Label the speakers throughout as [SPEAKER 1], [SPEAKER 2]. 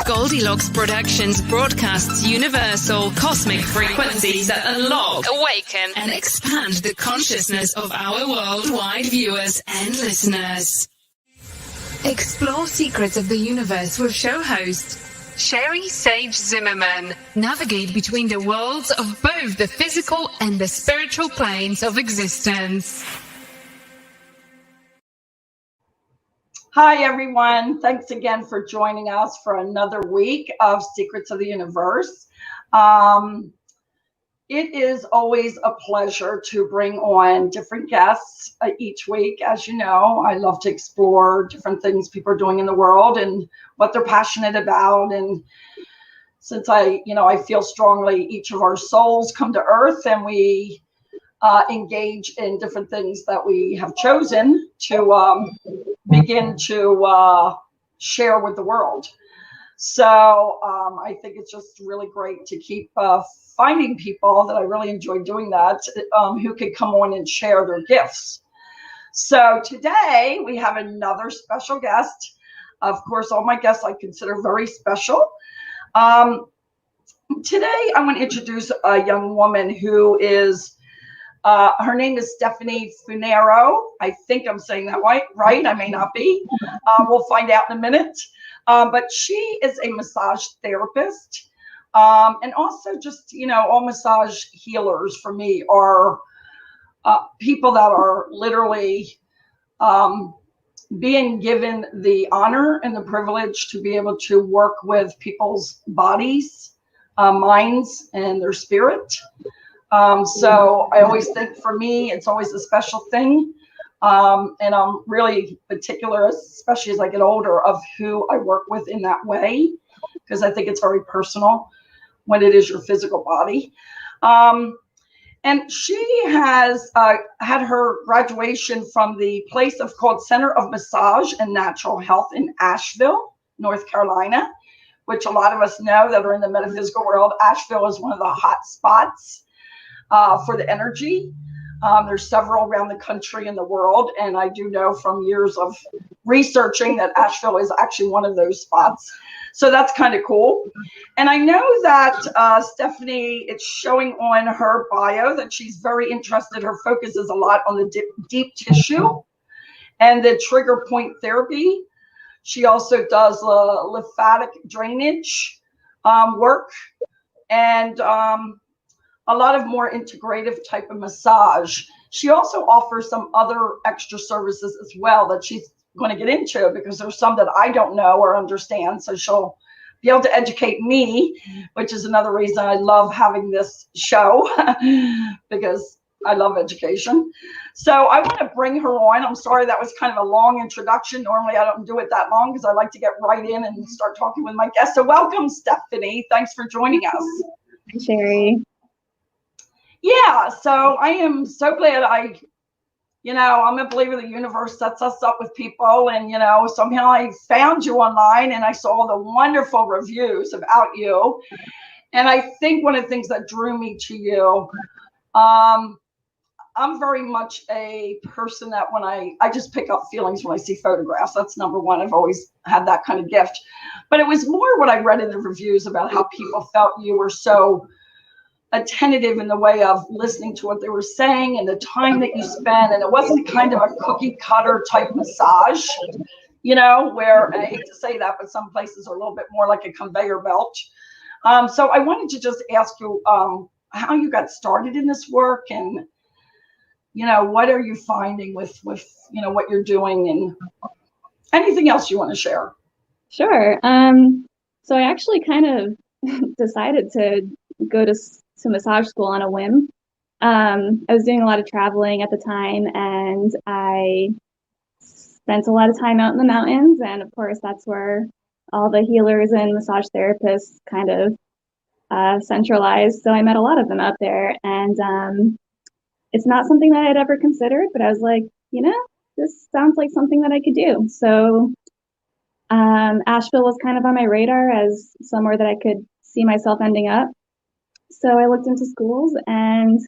[SPEAKER 1] Goldylocks Productions broadcasts universal cosmic frequencies that unlock, awaken, and expand the consciousness of our worldwide viewers and listeners. Explore secrets of the universe with show host Sherri Sage Zimmerman. Navigate between the worlds of both the physical and the spiritual planes of existence.
[SPEAKER 2] Hi, everyone. Thanks again for joining us for another week of Secrets of the Universe. It is always a pleasure to bring on different guests each week. As you know, I love to explore different things people are doing in the world and what they're passionate about. And since I feel strongly each of our souls come to Earth and we engage in different things that we have chosen to begin to share with the world. So I think it's just really great to keep finding people that I really enjoy doing that, who could come on and share their gifts. So today we have another special guest. Of course, all my guests I consider very special. Today I want to introduce a young woman who is her name is Stephanie Funaro. I think I'm saying that right. I may not be. We'll find out in a minute. But she is a massage therapist. And also just, all massage healers for me are people that are literally being given the honor and the privilege to be able to work with people's bodies, minds, and their spirit. So I always think for me, it's always a special thing. And I'm really particular, especially as I get older, of who I work with in that way, because I think it's very personal when it is your physical body. And she has had her graduation from the place called Center of Massage and Natural Health in Asheville, North Carolina, which a lot of us know that are in the metaphysical world. Asheville is one of the hot spots for the energy. There's several around the country and the world, and I do know from years of researching that Asheville is actually one of those spots. So that's kind of cool. And I know that Stephanie, it's showing on her bio that she's very interested. Her focus is a lot on the deep tissue and the trigger point therapy. She also does lymphatic drainage work and a lot of more integrative type of massage. She also offers some other extra services as well that she's going to get into, because there's some that I don't know or understand. So she'll be able to educate me, which is another reason I love having this show, because I love education. So I want to bring her on. I'm sorry that was kind of a long introduction. Normally I don't do it that long because I like to get right in and start talking with my guests. So welcome, Stephanie. Thanks for joining us.
[SPEAKER 3] Hi, Sherri.
[SPEAKER 2] Yeah, so I am so glad I'm a believer the universe sets us up with people, and, somehow I found you online and I saw the wonderful reviews about you. And I think one of the things that drew me to you, I'm very much a person that when I just pick up feelings when I see photographs. That's number one. I've always had that kind of gift. But it was more what I read in the reviews about how people felt you were so attentive in the way of listening to what they were saying and the time that you spent. And it wasn't kind of a cookie cutter type massage, where I hate to say that, but some places are a little bit more like a conveyor belt. So I wanted to just ask you how you got started in this work, and, what are you finding with what you're doing, and anything else you want to share?
[SPEAKER 3] Sure. So I actually kind of decided to go to massage school on a whim. I was doing a lot of traveling at the time, and I spent a lot of time out in the mountains. And of course, that's where all the healers and massage therapists kind of centralized. So I met a lot of them out there, and it's not something that I'd ever considered, but I was like, this sounds like something that I could do. So Asheville was kind of on my radar as somewhere that I could see myself ending up. So I looked into schools and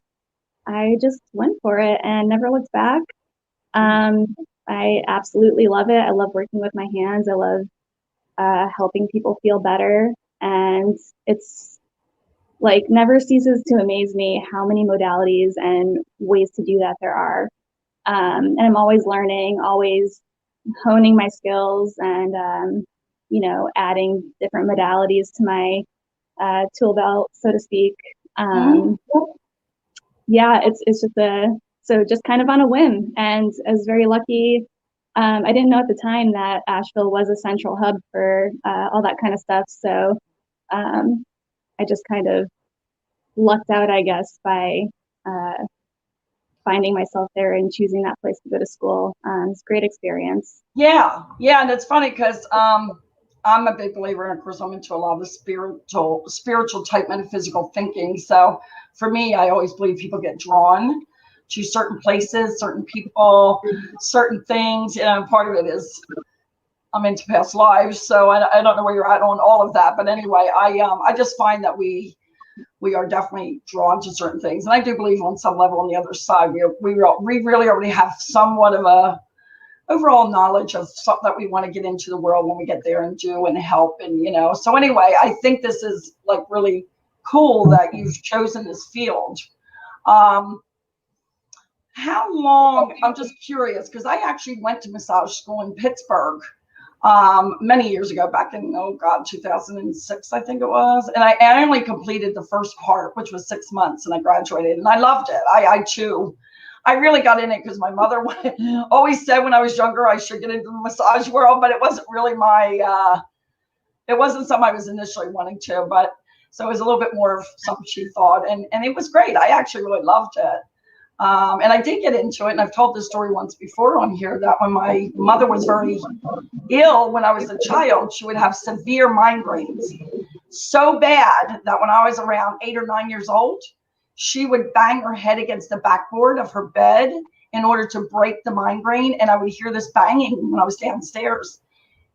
[SPEAKER 3] I just went for it and never looked back. I absolutely love it. I love working with my hands. I love helping people feel better. And it's like never ceases to amaze me how many modalities and ways to do that there are. And I'm always learning, always honing my skills, and adding different modalities to my tool belt, so to speak. Yeah, it's just kind of on a whim, and I was very lucky. I didn't know at the time that Asheville was a central hub for all that kind of stuff. So I just kind of lucked out, I guess, by finding myself there and choosing that place to go to school. It's a great experience.
[SPEAKER 2] Yeah, and it's funny because I'm a big believer, and of course I'm into a lot of the spiritual type metaphysical thinking. So for me, I always believe people get drawn to certain places, certain people, certain things. Part of it is I'm into past lives, so I don't know where you're at on all of that. But anyway, I just find that we are definitely drawn to certain things, and I do believe on some level on the other side we really already have somewhat of a overall knowledge of something that we want to get into the world when we get there and do and help. And so anyway, I think this is like really cool that you've chosen this field. How long, I'm just curious, because I actually went to massage school in Pittsburgh many years ago, back in 2006 I think it was, and I only completed the first part, which was 6 months, and I graduated, and I loved it. I really got in it because my mother always said when I was younger I should get into the massage world, but it wasn't really it wasn't something I was initially wanting to, but so it was a little bit more of something she thought, and it was great. I actually really loved it. And I did get into it, and I've told this story once before on here, that when my mother was very ill when I was a child, she would have severe migraines, so bad that when I was around 8 or 9 years old, she would bang her head against the backboard of her bed in order to break the migraine. And I would hear this banging when I was downstairs.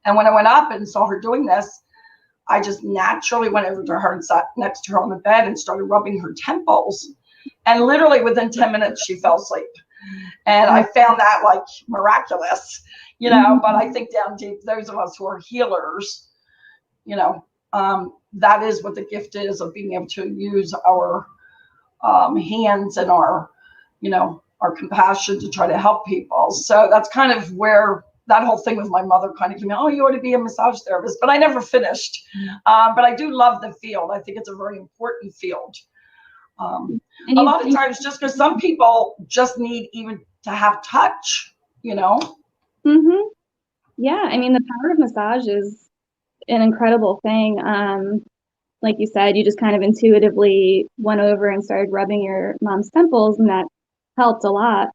[SPEAKER 2] And when I went up and saw her doing this, I just naturally went over to her and sat next to her on the bed and started rubbing her temples. And literally within 10 minutes, she fell asleep. And I found that like miraculous, but I think down deep, those of us who are healers, that is what the gift is, of being able to use our hands and our compassion to try to help people. So that's kind of where that whole thing with my mother kind of came in. Oh, you ought to be a massage therapist, but I never finished. But I do love the field. I think it's a very important field. A lot of times, just because some people just need even to have touch,
[SPEAKER 3] Mm-hmm. Yeah, I mean, the power of massage is an incredible thing. Like you said, you just kind of intuitively went over and started rubbing your mom's temples, and that helped a lot.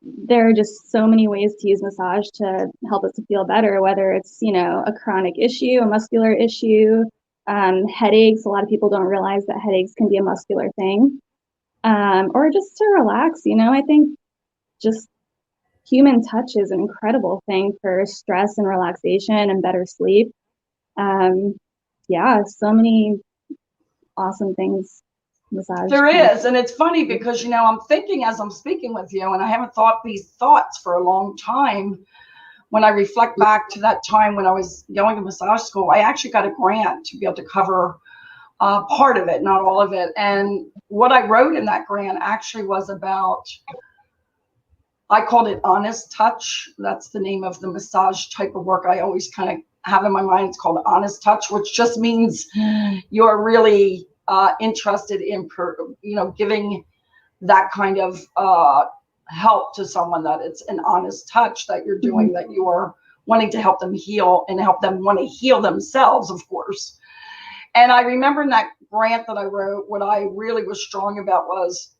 [SPEAKER 3] There are just so many ways to use massage to help us to feel better, whether it's, a chronic issue, a muscular issue, headaches. A lot of people don't realize that headaches can be a muscular thing, or just to relax. I think just human touch is an incredible thing for stress and relaxation and better sleep. Yeah, so many awesome things massage.
[SPEAKER 2] There is, and it's funny because I'm thinking as I'm speaking with you, and I haven't thought these thoughts for a long time. When I reflect back to that time when I was going to massage school, I actually got a grant to be able to cover part of it, not all of it. And what I wrote in that grant actually was about, I called it honest touch. That's the name of the massage type of work I always kind of have in my mind. It's called honest touch, which just means you're really interested in giving that kind of help to someone, that it's an honest touch that you're doing, that you are wanting to help them heal and help them want to heal themselves, of course. And I remember in that grant that I wrote, what I really was strong about was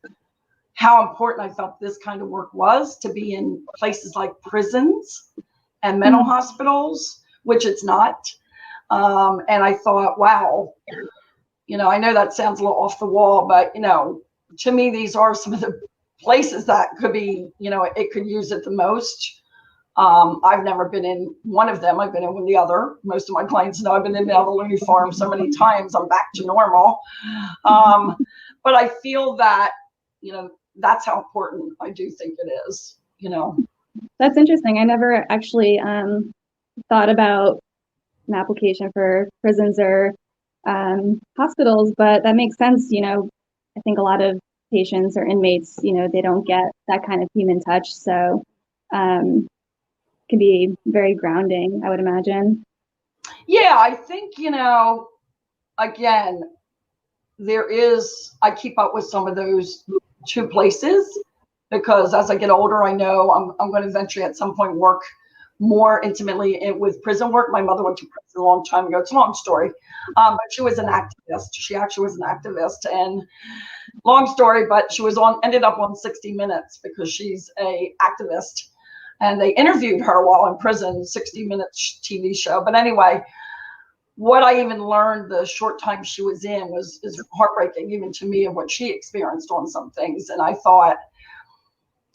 [SPEAKER 2] how important I felt this kind of work was, to be in places like prisons and mental hospitals, which it's not. And I thought, wow, I know that sounds a little off the wall, but, to me, these are some of the places that could be, it could use it the most. I've never been in one of them. I've been in the other. Most of my clients know I've been in the other loony farm so many times, I'm back to normal. But I feel that, that's how important I do think it is,
[SPEAKER 3] That's interesting. I never actually thought about an application for prisons or hospitals, but that makes sense. I think a lot of patients or inmates, they don't get that kind of human touch. So can be very grounding, I would imagine.
[SPEAKER 2] Yeah, I think, again, I keep up with some of those two places because as I get older, I know I'm going to eventually at some point work more intimately with prison work. My mother went to prison a long time ago. It's a long story, but she was an activist. She actually was an activist, and long story, but she ended up on 60 Minutes because she's a activist, and they interviewed her while in prison, 60 Minutes TV show. But anyway, what I even learned the short time she was in is heartbreaking, even to me, of what she experienced on some things. And I thought,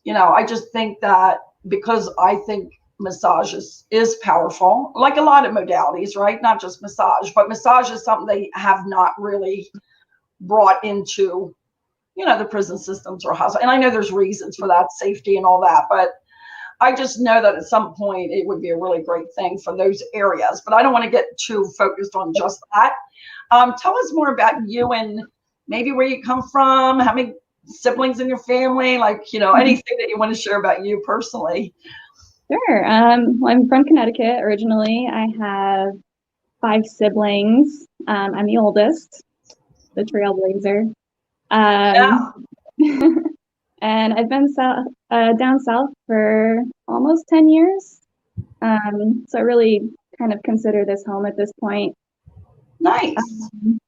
[SPEAKER 2] I just think that because I think massage is powerful, like a lot of modalities, right? Not just massage, but massage is something they have not really brought into, the prison systems or hospital. And I know there's reasons for that, safety and all that, but I just know that at some point it would be a really great thing for those areas. But I don't want to get too focused on just that. Tell us more about you and maybe where you come from, how many siblings in your family, like, anything that you want to share about you personally.
[SPEAKER 3] Sure. Well, I'm from Connecticut originally. I have 5 siblings. I'm the oldest, the trailblazer.
[SPEAKER 2] Yeah.
[SPEAKER 3] And I've been down south for almost 10 years. So I really kind of consider this home at this point.
[SPEAKER 2] Nice.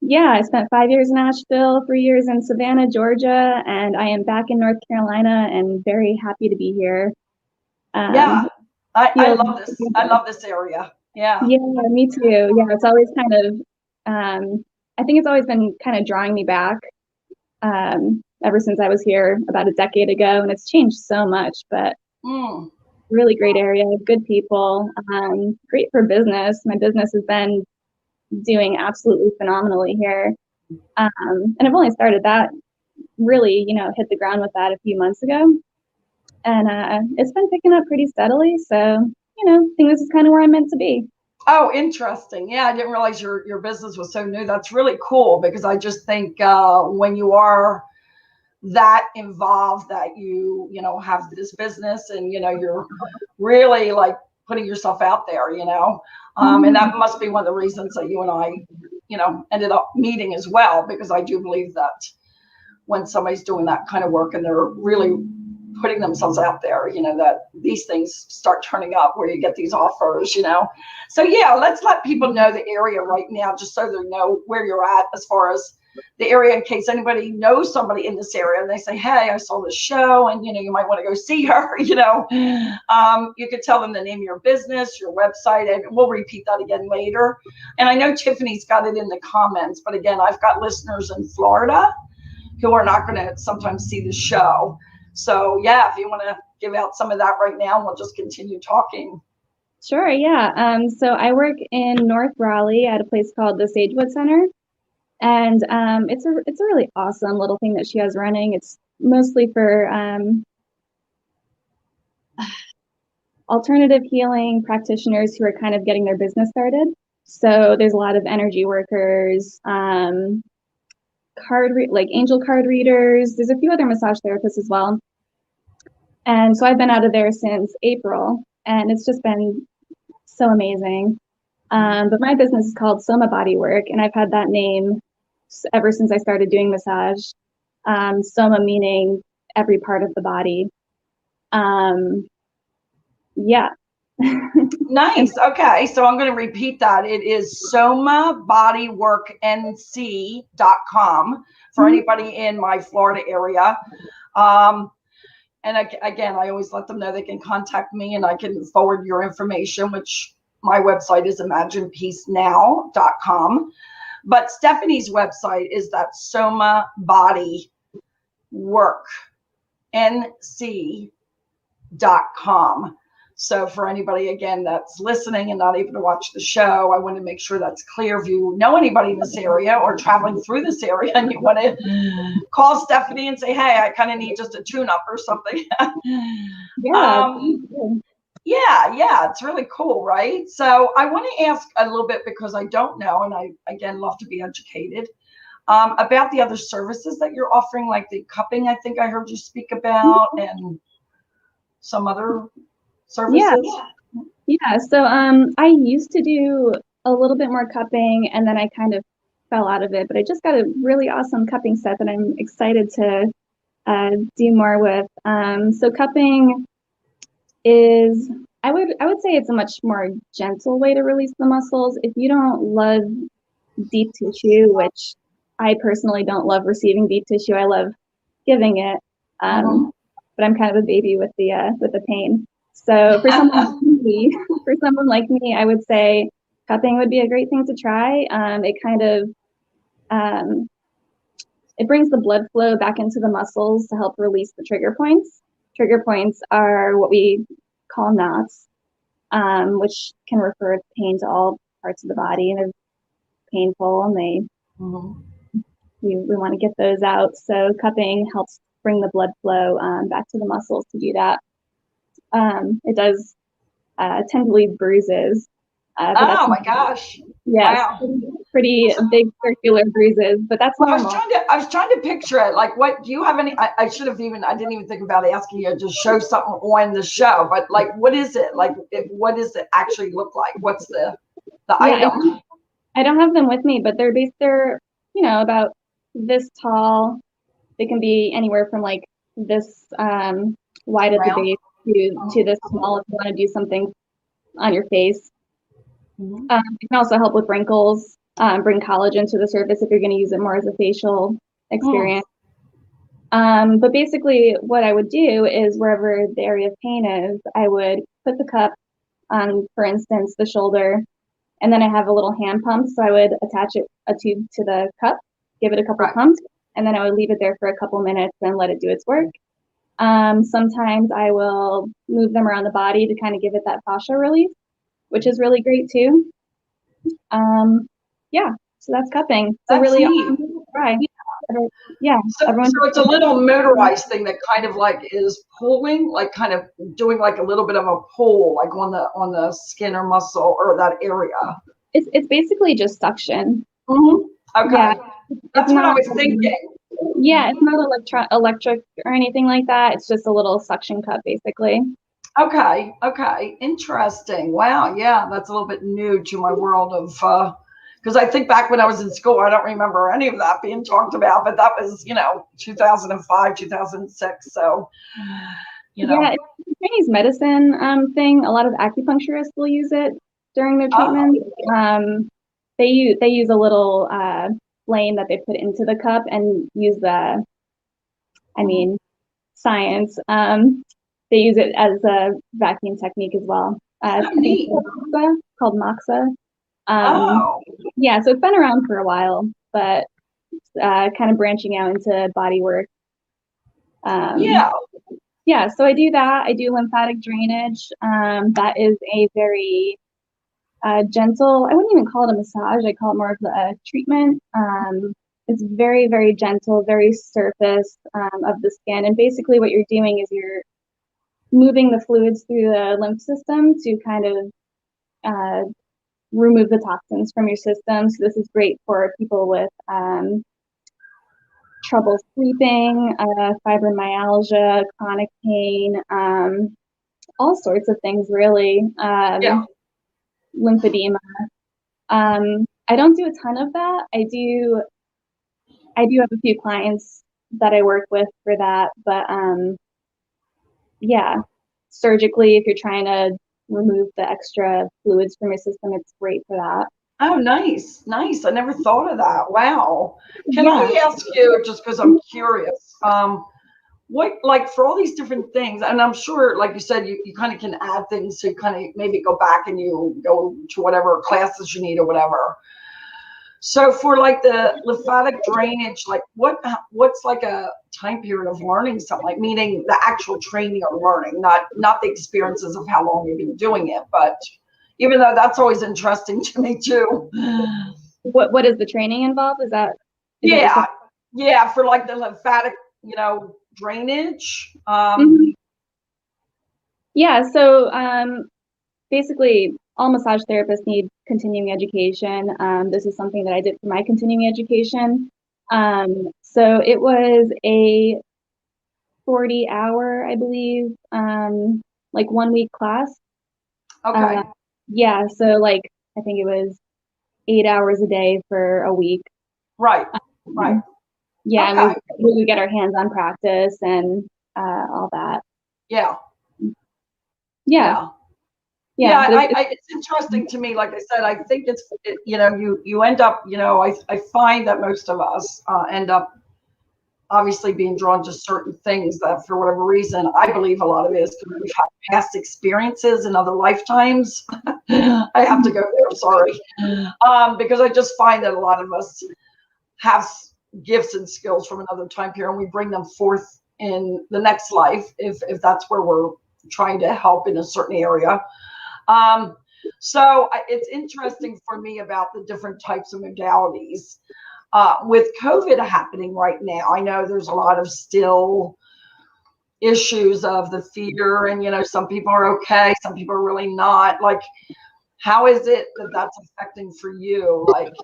[SPEAKER 3] Yeah, I spent 5 years in Asheville, 3 years in Savannah, Georgia, and I am back in North Carolina and very happy to be here.
[SPEAKER 2] Yeah, I love this. I love this area. Yeah.
[SPEAKER 3] Yeah, me too. Yeah, it's always kind of, I think it's always been kind of drawing me back ever since I was here about a decade ago, and it's changed so much, but really great area, good people, great for business. My business has been doing absolutely phenomenally here. And I've only started that really, hit the ground with that a few months ago. And it's been picking up pretty steadily. So, I think this is kind of where I'm meant to be.
[SPEAKER 2] Oh, interesting. Yeah, I didn't realize your business was so new. That's really cool because I just think when you are that involved that you have this business and, you're really like putting yourself out there, and that must be one of the reasons that you and I, ended up meeting as well, because I do believe that when somebody's doing that kind of work and they're really putting themselves out there, that these things start turning up where you get these offers, So yeah, let's let people know the area right now, just so they know where you're at as far as the area, in case anybody knows somebody in this area and they say, hey, I saw this show and, you might want to go see her, you could tell them the name of your business, your website, and we'll repeat that again later. And I know Tiffany's got it in the comments, but again, I've got listeners in Florida who are not going to sometimes see the show. So yeah, if you want to give out some of that right now, we'll just continue talking.
[SPEAKER 3] Sure, yeah. So I work in North Raleigh at a place called the Sagewood Center. And it's a really awesome little thing that she has running. It's mostly for alternative healing practitioners who are kind of getting their business started. So there's a lot of energy workers, like angel card readers. There's a few other massage therapists as well. And so I've been out of there since April, and it's just been so amazing. But my business is called Soma Bodywork, and I've had that name ever since I started doing massage. Soma meaning every part of the body. Yeah.
[SPEAKER 2] Nice. Okay. So I'm going to repeat that. It is somabodyworknc.com for anybody in my Florida area. And again, I always let them know they can contact me and I can forward your information, which my website is imaginepeacenow.com. But Stephanie's website is that somabodyworknc.com. So for anybody, again, that's listening and not able to watch the show, I want to make sure that's clear. If you know anybody in this area or traveling through this area and you want to call Stephanie and say, hey, I kind of need just a tune-up or something.
[SPEAKER 3] Yeah.
[SPEAKER 2] Yeah, it's really cool, right? So I want to ask a little bit because I don't know, and I again love to be educated about the other services that you're offering, like the cupping. I think I heard you speak about, and some other services.
[SPEAKER 3] Yeah. So I used to do a little bit more cupping, and then I kind of fell out of it. But I just got a really awesome cupping set that I'm excited to do more with. So cupping is, I would say it's a much more gentle way to release the muscles. If you don't love deep tissue, which I personally don't love receiving deep tissue, I love giving it. But I'm kind of a baby with the pain. So for someone like me, I would say cupping would be a great thing to try. It kind of it brings the blood flow back into the muscles to help release the trigger points. Trigger points are what we call knots, which can refer to pain to all parts of the body, and they're painful, and we want to get those out. So cupping helps bring the blood flow back to the muscles to do that. It does tend to leave bruises.
[SPEAKER 2] Oh my gosh!
[SPEAKER 3] Yes,
[SPEAKER 2] wow.
[SPEAKER 3] Pretty big circular bruises, but that's
[SPEAKER 2] well,
[SPEAKER 3] normal.
[SPEAKER 2] I was trying to picture it. Like, what do you have any? I should have I didn't even think about asking you to show something on the show. But like, what is it? Like, what does it actually look like? What's the item?
[SPEAKER 3] I don't have them with me, but they're about this tall. They can be anywhere from like this wide at the base to this small if you want to do something on your face. It can also help with wrinkles, bring collagen to the surface if you're going to use it more as a facial experience. But basically what I would do is wherever the area of pain is, I would put the cup on, for instance, the shoulder, and then I have a little hand pump. So I would attach a tube to the cup, give it a couple pumps, and then I would leave it there for a couple minutes and let it do its work. Sometimes I will move them around the body to kind of give it that fascia relief, which is really great too. So that's cupping. So really try. Yeah.
[SPEAKER 2] So it's a little motorized thing that kind of like is pulling, like kind of doing like a little bit of a pull, like on the skin or muscle or that area.
[SPEAKER 3] It's basically just suction.
[SPEAKER 2] Okay. Yeah. That's what I was thinking.
[SPEAKER 3] Yeah, it's not electric or anything like that. It's just a little suction cup, basically.
[SPEAKER 2] Okay. Interesting. Wow. Yeah, that's a little bit new to my world of, because I think back when I was in school, I don't remember any of that being talked about, but that was, 2005, 2006. So,
[SPEAKER 3] Yeah, it's a Chinese medicine thing. A lot of acupuncturists will use it during their treatment. They use a little flame that they put into the cup and use science. They use it as a vacuum technique as well. Called Moxa. Yeah, so it's been around for a while, but kind of branching out into body work. Yeah, so I do that. I do lymphatic drainage. That is a very gentle, I wouldn't even call it a massage, I call it more of a treatment. It's very, very gentle, very surface of the skin. And basically what you're doing is you're moving the fluids through the lymph system to kind of remove the toxins from your system. So this is great for people with trouble sleeping, fibromyalgia, chronic pain, all sorts of things really. Lymphedema. I don't do a ton of that. I do have a few clients that I work with for that, but surgically, if you're trying to remove the extra fluids from your system, it's great for that.
[SPEAKER 2] Oh, nice. I never thought of that. Wow. Can I ask you, just because I'm curious, what, like, for all these different things, and I'm sure, like you said, you kind of can add things to kind of maybe go back and you go to whatever classes you need or whatever. So for like the lymphatic drainage, like what's like a time period of learning something, like meaning the actual training or learning, not the experiences of how long you've been doing it, but even though that's always interesting to me too.
[SPEAKER 3] What is the training involved? Is that
[SPEAKER 2] for like the lymphatic, drainage.
[SPEAKER 3] Yeah, so basically all massage therapists need continuing education. This is something that I did for my continuing education. So it was a 40-hour, I believe, like 1 week class.
[SPEAKER 2] Okay.
[SPEAKER 3] Yeah, so like I think it was 8 hours a day for a week.
[SPEAKER 2] Right. Right.
[SPEAKER 3] Yeah,
[SPEAKER 2] Okay.
[SPEAKER 3] and we would get our hands-on practice and all that.
[SPEAKER 2] Yeah.
[SPEAKER 3] Yeah,
[SPEAKER 2] Yeah.
[SPEAKER 3] yeah, but
[SPEAKER 2] It's interesting to me. Like I said, I think you end up, I find that most of us end up obviously being drawn to certain things that for whatever reason, I believe a lot of it is because we've had past experiences in other lifetimes. I have to go there, sorry. Because I just find that a lot of us have gifts and skills from another time period and we bring them forth in the next life if that's where we're trying to help in a certain area. So it's interesting for me about the different types of modalities. With COVID happening right now, I know there's a lot of still issues of the fear, and some people are okay, some people are really not. Like, how is it that that's affecting for you? Like,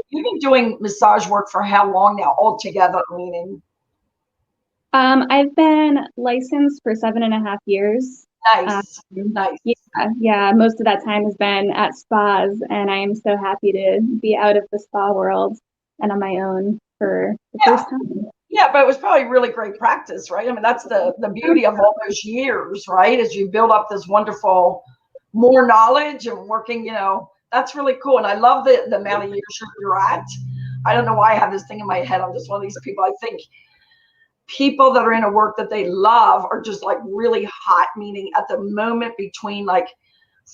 [SPEAKER 2] you've been doing massage work for how long now altogether? Meaning,
[SPEAKER 3] I've been licensed for 7.5 years.
[SPEAKER 2] nice, nice.
[SPEAKER 3] Yeah, most of that time has been at spas, and I am so happy to be out of the spa world and on my own for the first time.
[SPEAKER 2] Yeah, but it was probably really great practice, right? I mean, that's the beauty of all those years, right? As you build up this wonderful, more knowledge and working, that's really cool. And I love the amount of years you're at. I don't know why I have this thing in my head. I'm just one of these people. I think people that are in a work that they love are just like really hot, meaning at the moment between like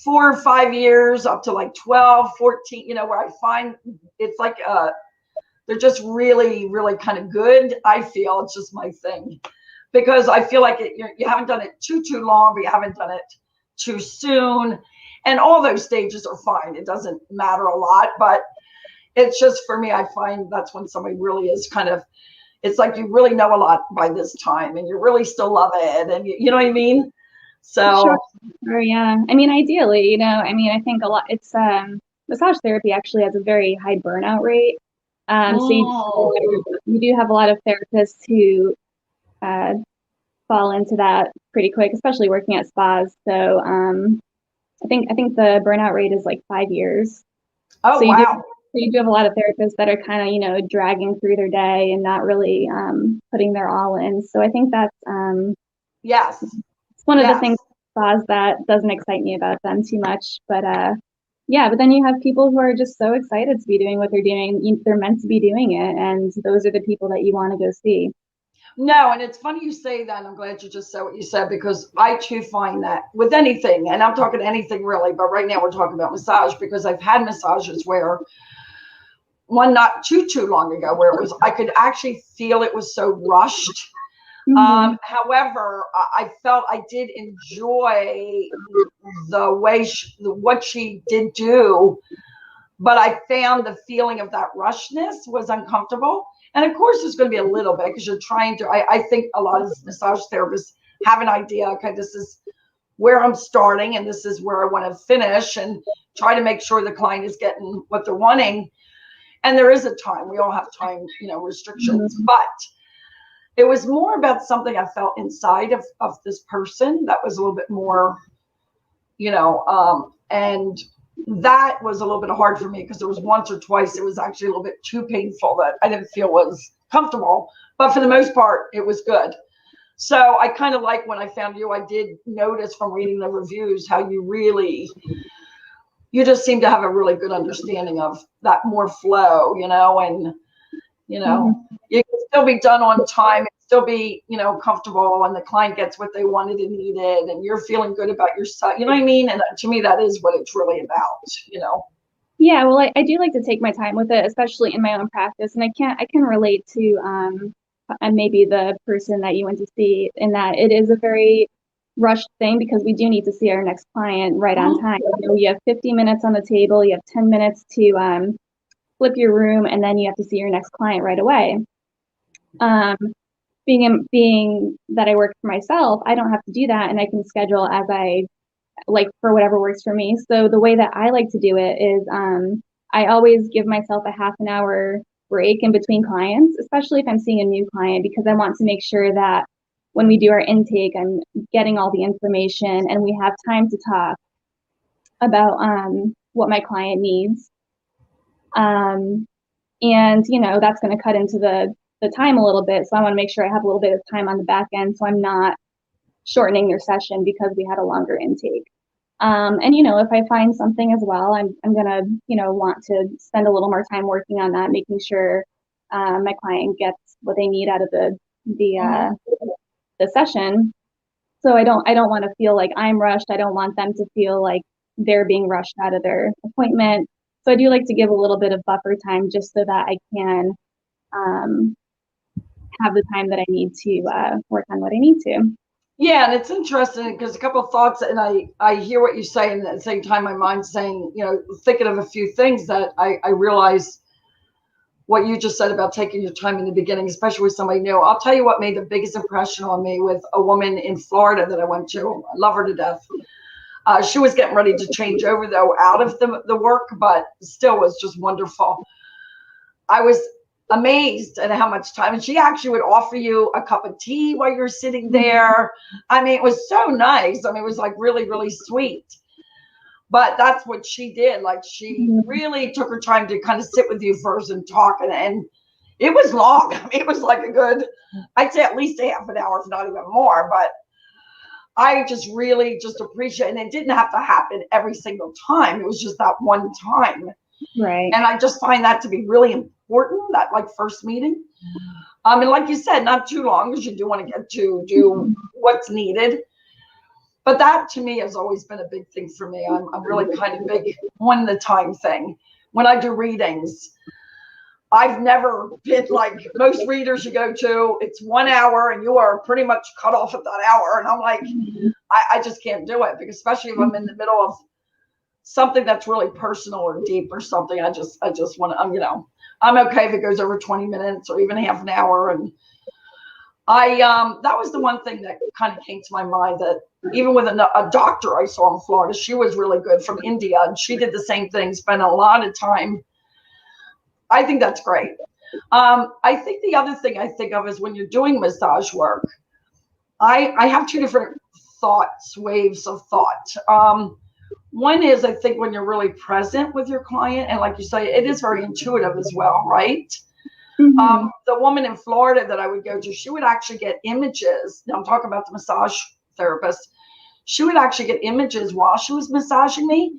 [SPEAKER 2] 4 or 5 years up to like 12, 14, where I find it's like they're just really, really kind of good. I feel it's just my thing because I feel like you haven't done it too long, but you haven't done it too soon. And all those stages are fine. It doesn't matter a lot, but it's just for me, I find that's when somebody really is kind of, it's like you really know a lot by this time and you really still love it. And you know what I mean? So,
[SPEAKER 3] sure, yeah. I mean, ideally, I think a lot, it's, massage therapy actually has a very high burnout rate. So you do have a lot of therapists who fall into that pretty quick, especially working at spas. So I think the burnout rate is like 5 years.
[SPEAKER 2] Oh,
[SPEAKER 3] so
[SPEAKER 2] wow.
[SPEAKER 3] You do have a lot of therapists that are kind of, dragging through their day and not really putting their all in. So I think that's
[SPEAKER 2] yes,
[SPEAKER 3] it's one of the things spas that doesn't excite me about them too much. But yeah, but then you have people who are just so excited to be doing what they're doing. They're meant to be doing it, and those are the people that you want to go see.
[SPEAKER 2] No, and it's funny you say that. And I'm glad you just said what you said because I too find that with anything, and I'm talking anything really, but right now we're talking about massage because I've had massages where one not too long ago where it was I could actually feel it was so rushed. However, I felt I did enjoy the way what she did do, but I found the feeling of that rushness was uncomfortable. And of course, there's going to be a little bit because you're trying to. I think a lot of massage therapists have an idea. Okay, this is where I'm starting, and this is where I want to finish, and try to make sure the client is getting what they're wanting. And there is a time. We all have time, restrictions, but it was more about something I felt inside of this person that was a little bit more, and that was a little bit hard for me because there was once or twice it was actually a little bit too painful that I didn't feel was comfortable, but for the most part, it was good. So I kind of like when I found you, I did notice from reading the reviews how you just seem to have a really good understanding of that more flow, and you can still be done on time and still be, comfortable, and the client gets what they wanted and needed, and you're feeling good about yourself. You know what I mean? And to me, that is what it's really about.
[SPEAKER 3] Yeah, well, I do like to take my time with it, especially in my own practice, and I can relate to and maybe the person that you went to see in that it is a very rushed thing because we do need to see our next client right on time. You have 50 minutes on the table, you have 10 minutes to flip your room, and then you have to see your next client right away. being that I work for myself, I don't have to do that, and I can schedule as I like for whatever works for me. So the way that I like to do it is I always give myself a half an hour break in between clients, especially if I'm seeing a new client, because I want to make sure that when we do our intake, I'm getting all the information and we have time to talk about what my client needs. And, you know, that's going to cut into the time a little bit. So I want to make sure I have a little bit of time on the back end so I'm not shortening their session because we had a longer intake. And, you know, if I find something as well, I'm going to, you know, want to spend a little more time working on that, making sure my client gets what they need out of the session. So I don't want to feel like I'm rushed. I don't want them to feel like they're being rushed out of their appointment. So I do like to give a little bit of buffer time just so that I can have the time that I need to work on what I need to.
[SPEAKER 2] Yeah, and it's interesting because a couple of thoughts, and I hear what you say, and at the same time, my mind's saying, you know, thinking of a few things that I realize what you just said about taking your time in the beginning, especially with somebody new. I'll tell you what made the biggest impression on me with a woman in Florida that I went to. I love her to death. She was getting ready to change over, though, out of the work, but still was just wonderful. I was amazed at how much time, and she actually would offer you a cup of tea while you're sitting there. I mean, it was so nice. I mean, it was like really, really sweet. But that's what she did. Like, she really took her time to kind of sit with you first and talk, and it was long. I mean, it was like a good, I'd say at least a half an hour, if not even more. But I just really just appreciate it. And it didn't have to happen every single time. It was just that one time.
[SPEAKER 3] Right.
[SPEAKER 2] And I just find that to be really important, that like first meeting. And like you said, not too long, because you do want to get to do what's needed. But that to me has always been a big thing for me. I'm really kind of big on the time thing. When I do readings, I've never been like most readers you go to, it's 1 hour and you are pretty much cut off at that hour. And I'm like, I just can't do it, because especially if I'm in the middle of something that's really personal or deep or something, I just want to, you know, I'm okay if it goes over 20 minutes or even half an hour. And that was the one thing that kind of came to my mind, that even with a doctor I saw in Florida, she was really good, from India, and she did the same thing, spent a lot of time. I think that's great. I think the other thing I think of is when you're doing massage work, I have two different thoughts, waves of thought. One is, I think when you're really present with your client, and like you say, it is very intuitive as well, right? Mm-hmm. The woman in Florida that I would go to, she would actually get images. Now I'm talking about the massage therapist. She would actually get images while she was massaging me,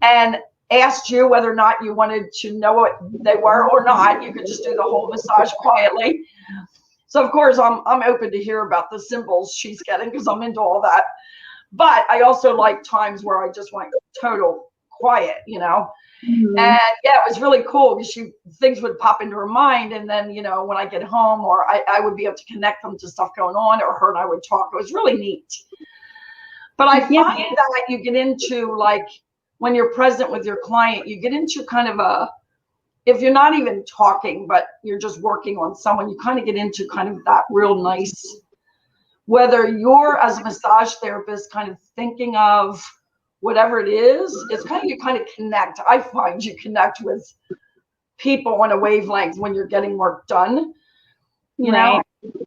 [SPEAKER 2] and asked you whether or not you wanted to know what they were or not. You could just do the whole massage quietly. So of course I'm open to hear about the symbols she's getting, because I'm into all that. But I also like times where I just want total quiet, you know. Mm-hmm. And yeah, it was really cool, because things would pop into her mind, and then, you know, when I get home, or I would be able to connect them to stuff going on, or her and I would talk. It was really neat. But I find that you get into, like, when you're present with your client, you get into kind of if you're not even talking, but you're just working on someone, you kind of get into kind of that real nice, whether you're, as a massage therapist, kind of thinking of whatever it is, it's kind of, you kind of connect. I find you connect with people on a wavelength when you're getting work done, you know?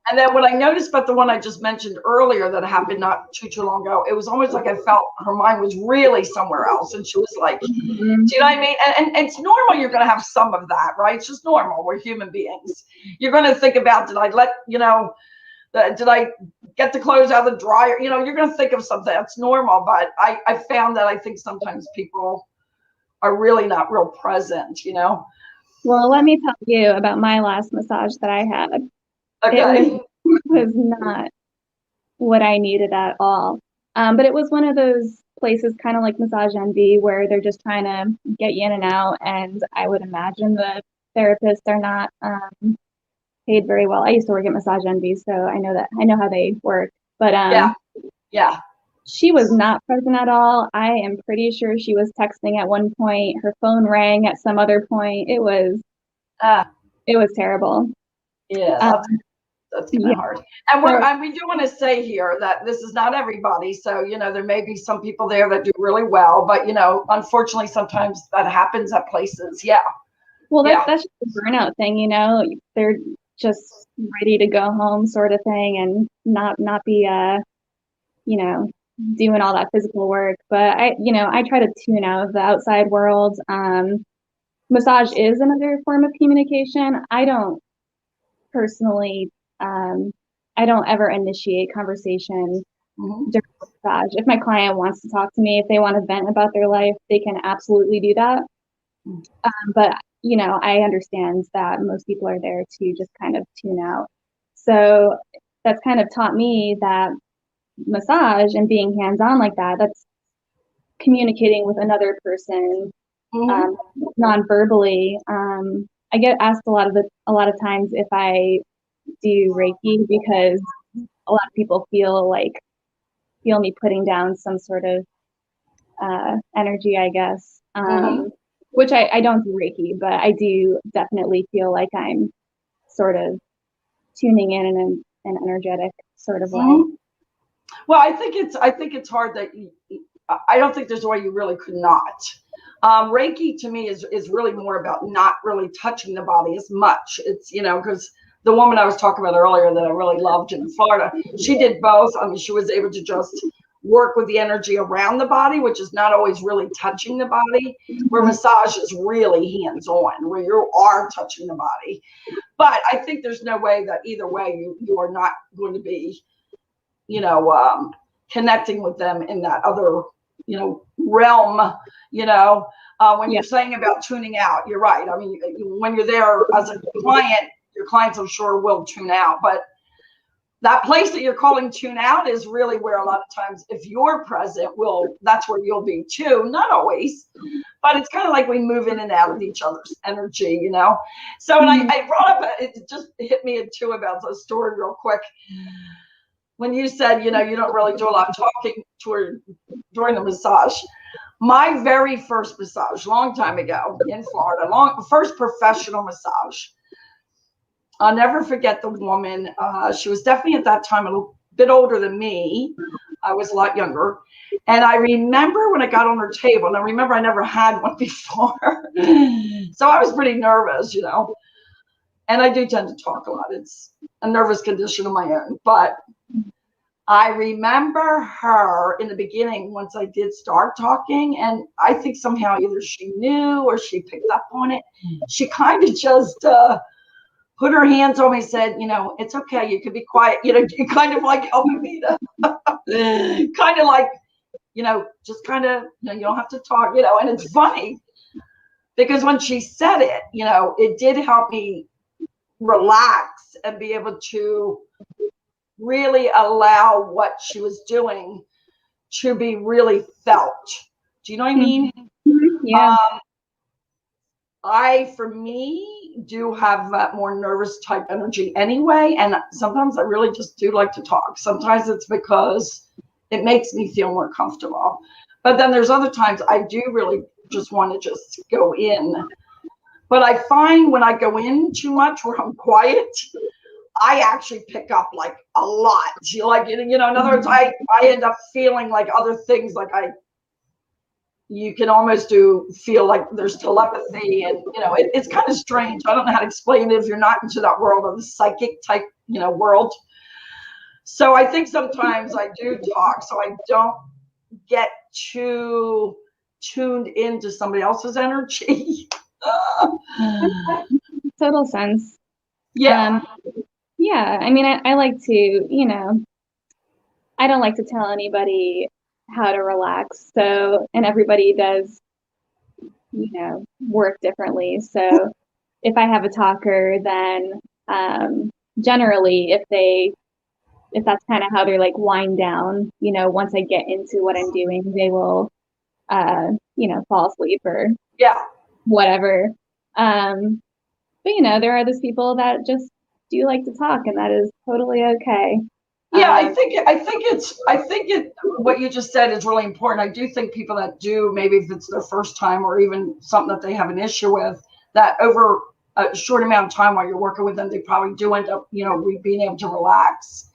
[SPEAKER 2] And then what I noticed about the one I just mentioned earlier that happened not too long ago, it was almost like I felt her mind was really somewhere else. And she was like, do you know what I mean? And it's normal, you're going to have some of that, right? It's just normal. We're human beings. You're going to think about, did I get the clothes out of the dryer? You know, you're going to think of something. That's normal. But I found that I think sometimes people are really not real present, you know?
[SPEAKER 3] Well, let me tell you about my last massage that I had.
[SPEAKER 2] Okay.
[SPEAKER 3] It was not what I needed at all. But it was one of those places, kind of like Massage Envy, where they're just trying to get you in and out. And I would imagine the therapists are not paid very well. I used to work at Massage Envy, so I know how they work. But
[SPEAKER 2] yeah.
[SPEAKER 3] She was not present at all. I am pretty sure she was texting at one point. Her phone rang at some other point. It was terrible.
[SPEAKER 2] Yeah. that's kind of hard. And we do want to say here that this is not everybody. So, you know, there may be some people there that do really well, but, you know, unfortunately, sometimes that happens at places. Yeah.
[SPEAKER 3] Well, that's just the burnout thing, you know, they're just ready to go home sort of thing and not be, you know, doing all that physical work. But I try to tune out of the outside world. Massage is another form of communication. I don't personally, I don't ever initiate conversation during massage. If my client wants to talk to me, if they want to vent about their life, they can absolutely do that. But, you know, I understand that most people are there to just kind of tune out. So that's kind of taught me that massage and being hands-on like that, that's communicating with another person non-verbally. I get asked a lot of times if I do Reiki, because a lot of people feel me putting down some sort of energy, I guess. Which I don't do Reiki, but I do definitely feel like I'm sort of tuning in an energetic sort of way.
[SPEAKER 2] Well, I think it's hard that I don't think there's a way you really could not. Reiki to me is really more about not really touching the body as much. It's, you know, because the woman I was talking about earlier that I really loved in Florida, she did both. I mean, she was able to just work with the energy around the body, which is not always really touching the body, where massage is really hands-on, where you are touching the body. But I think there's no way that either way you are not going to be, you know, connecting with them in that other, you know, realm, you know. When you're saying about tuning out, you're right. I mean, when you're there as a client, your clients, I'm sure, will tune out. But that place that you're calling tune out is really where a lot of times, if you're present, that's where you'll be too. Not always, but it's kind of like we move in and out of each other's energy, you know. So, and I brought up, it just hit me too about the story real quick. When you said, you know, you don't really do a lot of talking during the massage. My very first massage, long time ago in Florida, first professional massage. I'll never forget the woman. She was definitely at that time a little bit older than me. I was a lot younger. And I remember when I got on her table, and I remember I never had one before. So I was pretty nervous, you know. And I do tend to talk a lot. It's a nervous condition of my own. But I remember her in the beginning, once I did start talking, and I think somehow either she knew or she picked up on it. She kind of just put her hands on me and said, you know, it's okay, you could be quiet, you know, kind of like helping me to kind of like, you know, just kind of, you know, you don't have to talk, you know. And it's funny because when she said it, you know, it did help me relax and be able to really allow what she was doing to be really felt. Do you know what I mean?
[SPEAKER 3] Yeah.
[SPEAKER 2] For me, do have that more nervous type energy anyway. And sometimes I really just do like to talk. Sometimes it's because it makes me feel more comfortable. But then there's other times I do really just want to just go in. But I find when I go in too much where I'm quiet, I actually pick up like a lot. Like, you know, in other words, I end up feeling like other things, like you can almost feel like there's telepathy, and, you know, it's kind of strange. I don't know how to explain it if you're not into that world of the psychic type, you know, world. So I think sometimes I do talk so I don't get too tuned into somebody else's energy.
[SPEAKER 3] Total sense.
[SPEAKER 2] Yeah.
[SPEAKER 3] Yeah, I mean, I like to, you know, I don't like to tell anybody how to relax. So, and everybody does, you know, work differently. So if I have a talker, then generally if that's kind of how they're like wind down, you know, once I get into what I'm doing, they will, you know, fall asleep or whatever. But, you know, there are those people that just do like to talk, and that is totally okay.
[SPEAKER 2] Yeah, I think what you just said is really important. I do think people that do, maybe if it's their first time or even something that they have an issue with, that over a short amount of time while you're working with them, they probably do end up, being able to relax,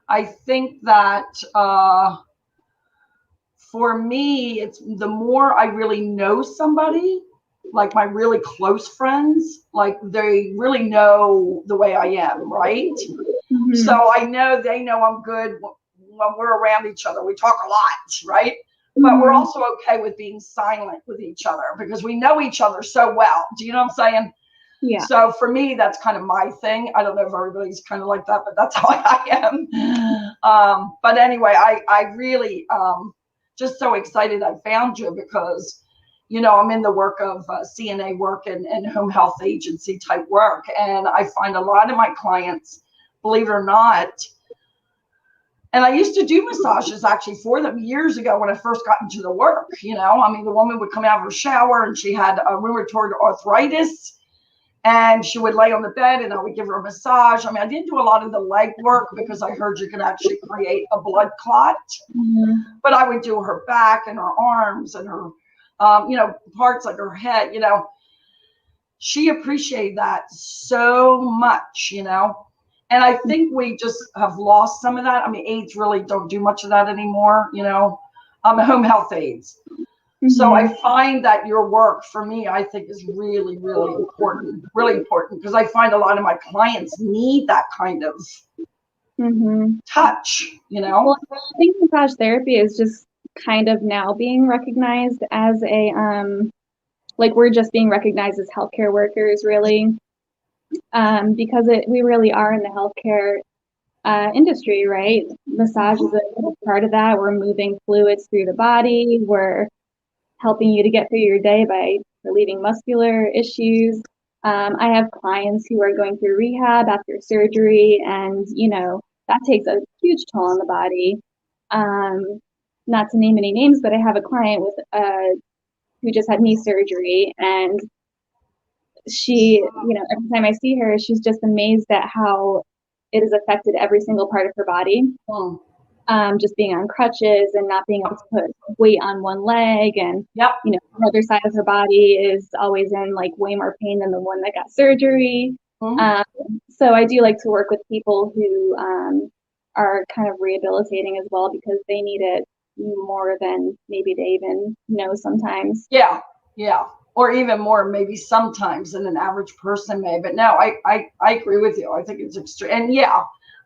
[SPEAKER 2] I think that for me, it's the more I really know somebody, like my really close friends, like they really know the way I am, right? Mm-hmm. So I know they know I'm good when we're around each other. We talk a lot, right? Mm-hmm. But we're also okay with being silent with each other because we know each other so well. Do you know what I'm saying? Yeah. So for me, that's kind of my thing. I don't know if everybody's kind of like that, but that's how I am. But anyway, I really just so excited I found you because, I'm in the work of CNA work and home health agency type work. And I find a lot of my clients, believe it or not, and I used to do massages actually for them years ago when I first got into the work. The woman would come out of her shower and she had rheumatoid arthritis. And she would lay on the bed and I would give her a massage. I didn't do a lot of the leg work because I heard you can actually create a blood clot. Mm-hmm. But I would do her back and her arms and her, parts like her head, She appreciated that so much, And I think we just have lost some of that. Aides really don't do much of that anymore, home health aides. Mm-hmm. So I find that your work for me, I think is really, really important because I find a lot of my clients need that kind of touch,
[SPEAKER 3] Well, I think massage therapy is just kind of now being recognized as we're just being recognized as healthcare workers, really, because we really are in the healthcare industry, right? Massage is a part of that. We're moving fluids through the body. We're helping you to get through your day by relieving muscular issues. I have clients who are going through rehab after surgery, and that takes a huge toll on the body. Not to name any names, but I have a client with who just had knee surgery, and she, every time I see her, she's just amazed at how it has affected every single part of her body. Just being on crutches and not being able to put weight on one leg, and the other side of her body is always in way more pain than the one that got surgery. So I do like to work with people who are kind of rehabilitating as well because they need it more than maybe they even know sometimes.
[SPEAKER 2] Yeah, or even more maybe sometimes than an average person may. But no, I agree with you. I think it's extreme.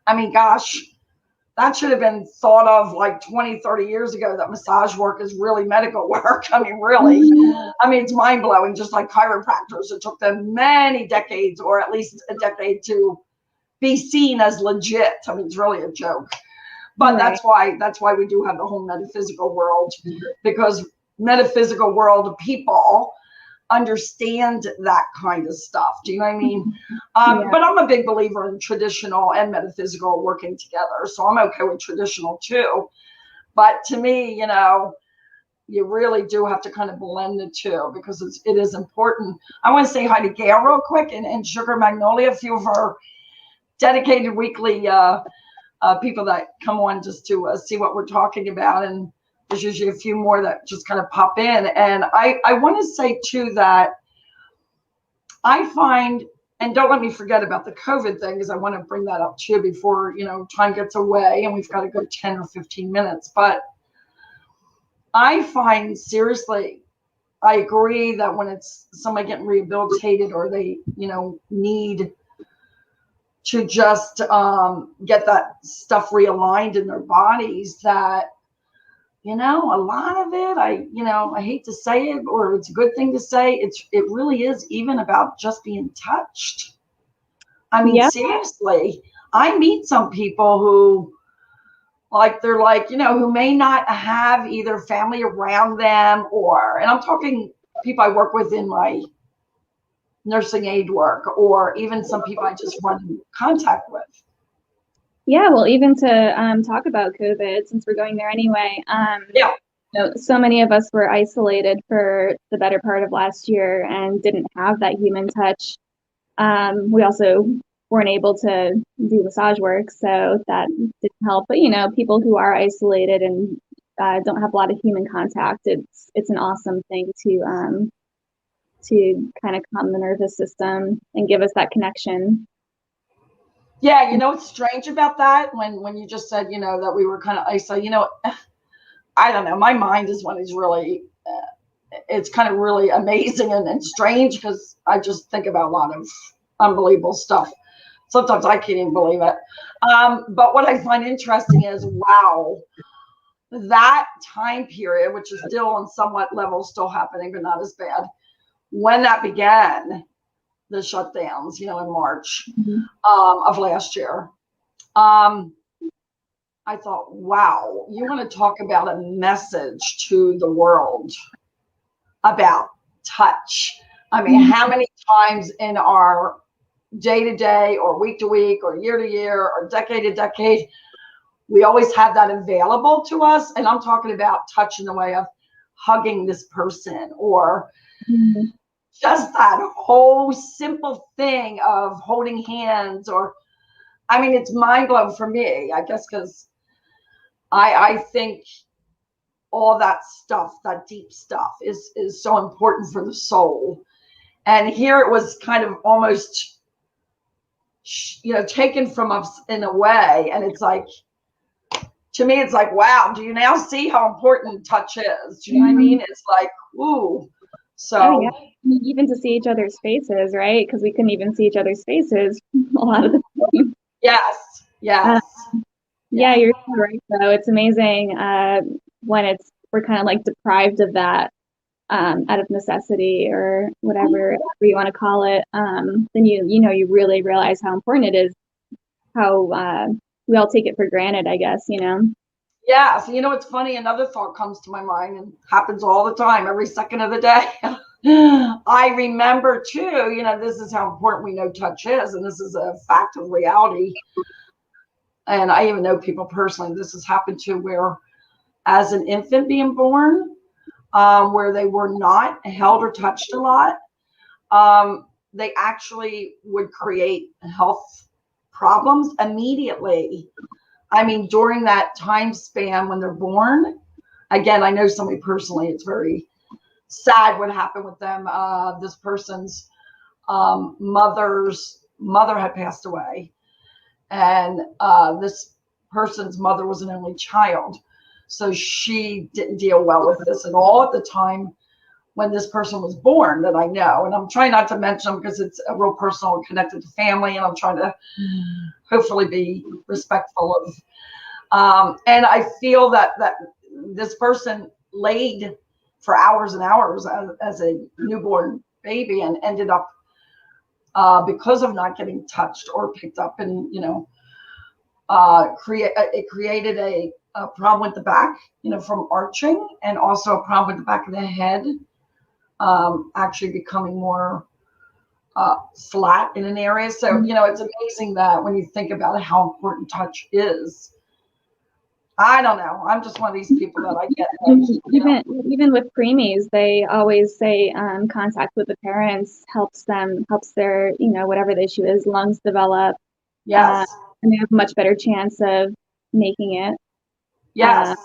[SPEAKER 2] And gosh, that should have been thought of 20, 30 years ago, that massage work is really medical work. Really. It's mind-blowing, just like chiropractors. It took them many decades, or at least a decade, to be seen as legit. It's really a joke. But right. That's why we do have the whole metaphysical world, because metaphysical world people understand that kind of stuff. Do you know what I mean? But I'm a big believer in traditional and metaphysical working together. So I'm okay with traditional too. But to me, you really do have to kind of blend the two because it is important. I want to say hi to Gail real quick and Sugar Magnolia, a few of our dedicated weekly people that come on just to see what we're talking about. And there's usually a few more that just kind of pop in. And I want to say too that I find, and don't let me forget about the COVID thing, because I want to bring that up too before, time gets away and we've got to go 10 or 15 minutes. But I find, seriously, I agree that when it's somebody getting rehabilitated or they, need to just get that stuff realigned in their bodies, that a lot of it, I hate to say it, or it's a good thing to say, it really is even about just being touched. Seriously, I meet some people who they're who may not have either family around them, and I'm talking people I work with in my nursing aid work, or even some people I just run in contact with.
[SPEAKER 3] Yeah, well, even to talk about COVID, since we're going there anyway, so many of us were isolated for the better part of last year and didn't have that human touch. We also weren't able to do massage work, so that didn't help. But people who are isolated and don't have a lot of human contact, it's an awesome thing to to kind of calm the nervous system and give us that connection.
[SPEAKER 2] Yeah, you know what's strange about that? When you just said, you know, that we were kind of isolated, you know, I don't know. My mind is when it's really, it's kind of really amazing and strange because I just think about a lot of unbelievable stuff. Sometimes I can't even believe it. But what I find interesting is, wow, that time period, which is still on somewhat level, still happening, but not as bad. When that began, the shutdowns, you know, in March of last year, I thought, wow, you want to talk about a message to the world about touch. I mean, how many times in our day to day or week to week or year to year or decade to decade, we always have that available to us. And I'm talking about touch in the way of hugging this person or just that whole simple thing of holding hands, or, I mean, it's mind blowing for me, I guess, because I think all that stuff, that deep stuff is so important for the soul. And here it was kind of almost, you know, taken from us in a way. And it's like, to me, it's like, wow, do you now see how important touch is? Do you know what I mean? It's like, ooh. So
[SPEAKER 3] even to see each other's faces, right? Because we couldn't even see each other's faces a lot of the time.
[SPEAKER 2] Yes.
[SPEAKER 3] Yeah, you're right. Though it's amazing when we're kind of like deprived of that out of necessity or whatever you want to call it. Then you really realize how important it is. How we all take it for granted, I guess. You know.
[SPEAKER 2] Yeah. So you know, it's funny. Another thought comes to my mind, and happens all the time, every second of the day. I remember too. You know, this is how important we know touch is, and this is a fact of reality. And I even know people personally, this has happened to, where as an infant being born, where they were not held or touched a lot, they actually would create health problems immediately. I mean, during that time span when they're born, again, I know somebody personally, it's very sad what happened with them. This person's mother's mother had passed away. And this person's mother was an only child. So she didn't deal well with this at all at the time when this person was born, that I know. And I'm trying not to mention them because it's a real personal and connected to family. And I'm trying to hopefully be respectful of. And I feel that this person laid for hours and hours as a newborn baby and ended up, because of not getting touched or picked up, and you know, it created a problem with the back, you know, from arching, and also a problem with the back of the head, actually becoming more flat in an area. So you know, it's amazing that when you think about how important touch is. I don't know. I'm just one of these people that I get. Like,
[SPEAKER 3] even with preemies, they always say contact with the parents helps their, you know, whatever the issue is, lungs develop.
[SPEAKER 2] Yes.
[SPEAKER 3] And they have a much better chance of making it.
[SPEAKER 2] Yes.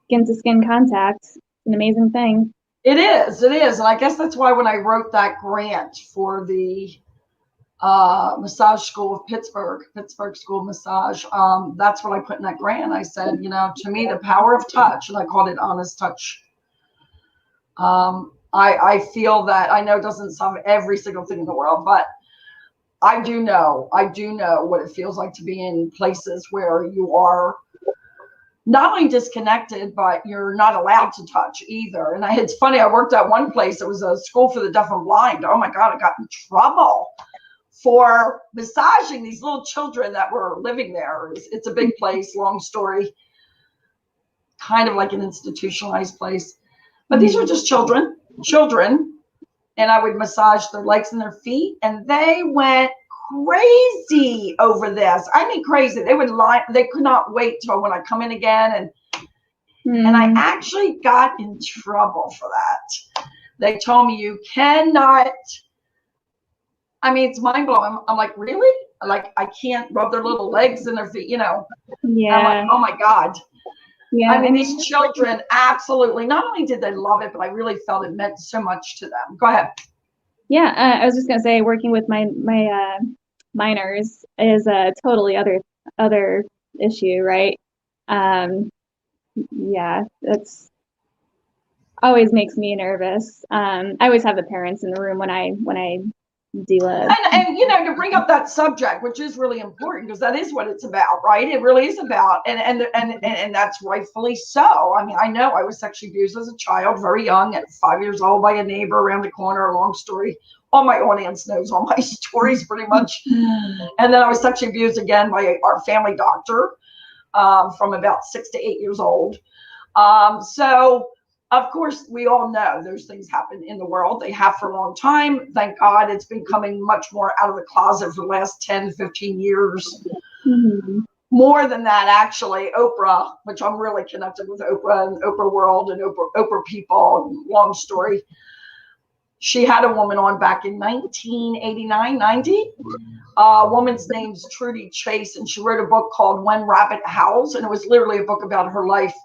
[SPEAKER 3] Skin to skin contact. It's an amazing thing.
[SPEAKER 2] It is. And I guess that's why when I wrote that grant for the massage school of Pittsburgh School of Massage, that's what I put in that grant. I said, you know, to me, the power of touch, and I called it honest touch. I feel that, I know it doesn't solve every single thing in the world, but I do know what it feels like to be in places where you are not only disconnected, but you're not allowed to touch either. And it's funny, I worked at one place, it was a school for the deaf and blind. Oh my God, I got in trouble for massaging these little children that were living there. It's a big place, long story, kind of like an institutionalized place. But these were just children. And I would massage their legs and their feet, and they went crazy over this. I mean, crazy. They would lie. They could not wait till when I come in again. And I actually got in trouble for that. They told me you cannot. I mean, it's mind blowing. I'm like, really? Like, I can't rub their little legs and their feet, you know?
[SPEAKER 3] Yeah.
[SPEAKER 2] I'm like, oh my God.
[SPEAKER 3] Yeah.
[SPEAKER 2] I mean, these children absolutely, not only did they love it, but I really felt it meant so much to them. Go ahead.
[SPEAKER 3] Yeah, I was just gonna say working with my minors is a totally other issue, right? Um, yeah, that's always makes me nervous. I always have the parents in the room when I do a
[SPEAKER 2] And you know, to bring up that subject, which is really important because that is what it's about, right? It really is about, and that's rightfully so. I mean, I know I was sexually abused as a child, very young, at 5 years old, by a neighbor around the corner. Long story. All my audience knows all my stories pretty much. And then I was sexually abused again by our family doctor from about 6 to 8 years old. So of course, we all know those things happen in the world. They have for a long time. Thank God it's been coming much more out of the closet for the last 10, 15 years.
[SPEAKER 3] Mhm.
[SPEAKER 2] More than that, actually. Oprah, which I'm really connected with Oprah and Oprah World and Oprah people, long story. She had a woman on back in 1989, 90. A woman's name's Trudy Chase, and she wrote a book called When Rabbit Howls, and it was literally a book about her life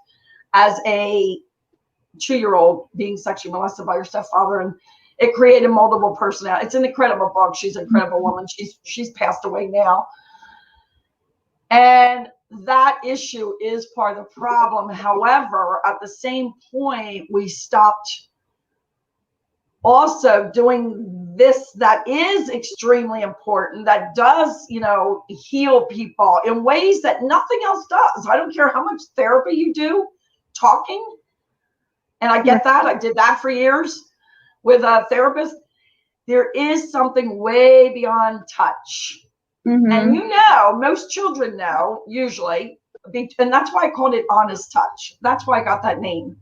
[SPEAKER 2] as a 2-year-old being sexually molested by her stepfather, and it created multiple personalities. It's an incredible book. She's an incredible woman. She's passed away now, and that issue is part of the problem. However, at the same point, we stopped also doing this that is extremely important, that does, you know, heal people in ways that nothing else does. I don't care how much therapy you do, talking. And I get that. I did that for years with a therapist. There is something way beyond touch.
[SPEAKER 3] Mm-hmm.
[SPEAKER 2] And you know, most children know, usually, and that's why I called it honest touch. That's why I got that name.